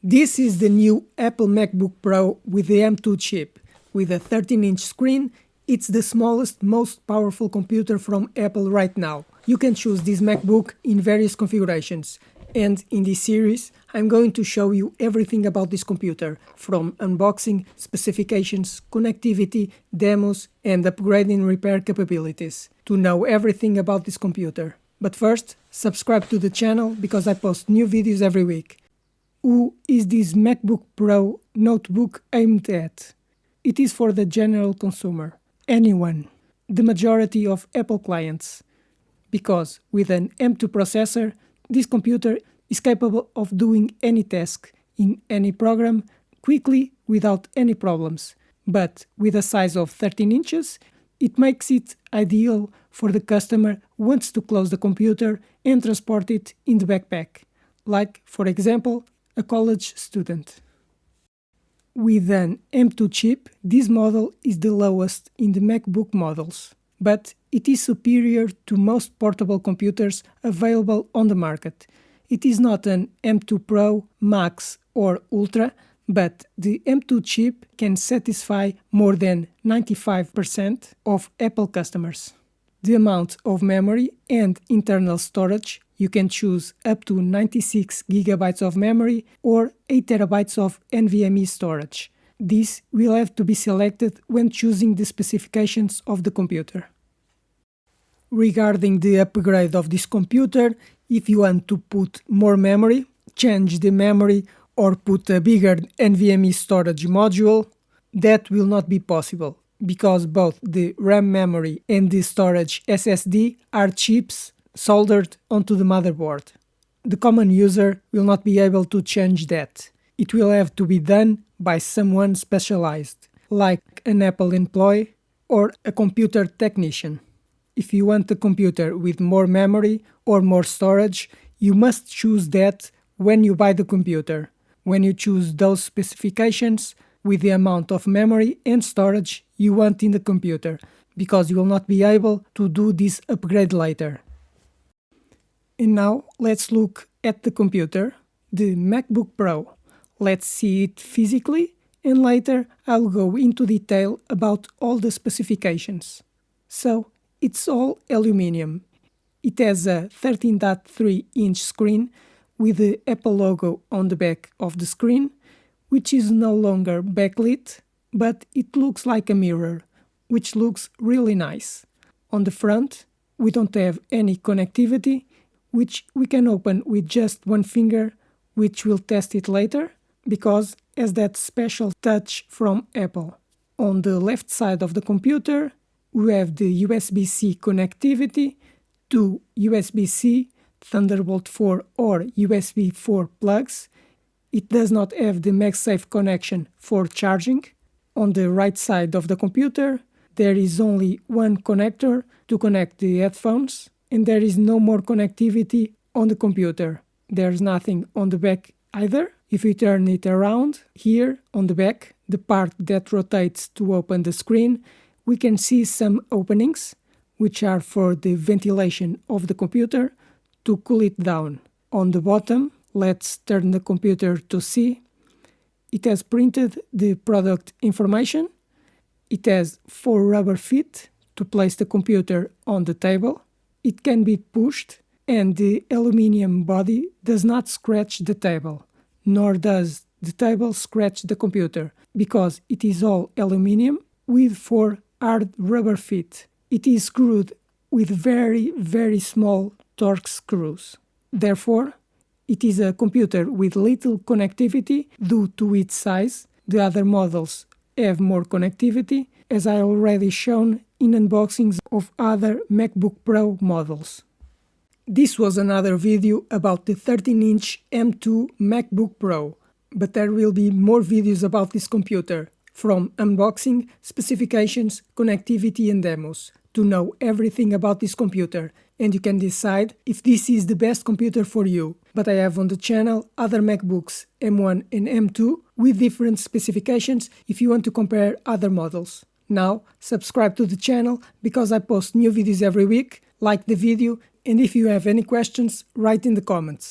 This is the new Apple MacBook Pro with the M2 chip. With a 13-inch screen, it's the smallest, most powerful computer from Apple right now. You can choose this MacBook in various configurations. And in this series, I'm going to show you everything about this computer, from unboxing, specifications, connectivity, demos, and upgrading repair capabilities, to know everything about this computer. But first, subscribe to the channel because I post new videos every week. Who is this MacBook Pro notebook aimed at? It is for the general consumer, anyone, the majority of Apple clients, because with an M2 processor, this computer is capable of doing any task in any program quickly without any problems. But with a size of 13 inches, it makes it ideal for the customer who wants to close the computer and transport it in the backpack, like, for example, a college student. With an M2 chip, this model is the lowest in the MacBook models, but it is superior to most portable computers available on the market. It is not an M2 Pro, Max or Ultra, but the M2 chip can satisfy more than 95% of Apple customers. The amount of memory and internal storage, you can choose up to 96 GB of memory or 8 TB of NVMe storage. This will have to be selected when choosing the specifications of the computer. Regarding the upgrade of this computer, if you want to put more memory, change the memory or put a bigger NVMe storage module, that will not be possible, because both the RAM memory and the storage SSD are chips soldered onto the motherboard. The common user will not be able to change that. It will have to be done by someone specialized, like an Apple employee or a computer technician. If you want a computer with more memory or more storage, you must choose that when you buy the computer. When you choose those specifications with the amount of memory and storage you want in the computer, because you will not be able to do this upgrade later. And now let's look at the computer, the MacBook Pro. Let's see it physically, and later I'll go into detail about all the specifications. So, it's all aluminum. It has a 13.3-inch screen with the Apple logo on the back of the screen, which is no longer backlit, but it looks like a mirror, which looks really nice. On the front, we don't have any connectivity, which we can open with just one finger, which we'll test it later, because it has that special touch from Apple. On the left side of the computer, we have the USB-C connectivity, two USB-C, Thunderbolt 4 or USB 4 plugs. It does not have the MagSafe connection for charging. On the right side of the computer, there is only one connector to connect the headphones, and there is no more connectivity on the computer. There's nothing on the back either. If we turn it around, here on the back, the part that rotates to open the screen, we can see some openings, which are for the ventilation of the computer, to cool it down. On the bottom, let's turn the computer to see. It has printed the product information. It has 4 rubber feet to place the computer on the table. It can be pushed, and the aluminum body does not scratch the table, nor does the table scratch the computer, because it is all aluminum with 4 hard rubber feet. It is screwed with very, very small Torx screws. Therefore, it is a computer with little connectivity due to its size. The other models have more connectivity, as I already shown in unboxings of other MacBook Pro models. This was another video about the 13-inch M2 MacBook Pro, but there will be more videos about this computer, from unboxing, specifications, connectivity and demos, to know everything about this computer, and you can decide if this is the best computer for you. But I have on the channel other MacBooks M1 and M2 with different specifications if you want to compare other models. Now, subscribe to the channel because I post new videos every week, like the video, and if you have any questions, write in the comments.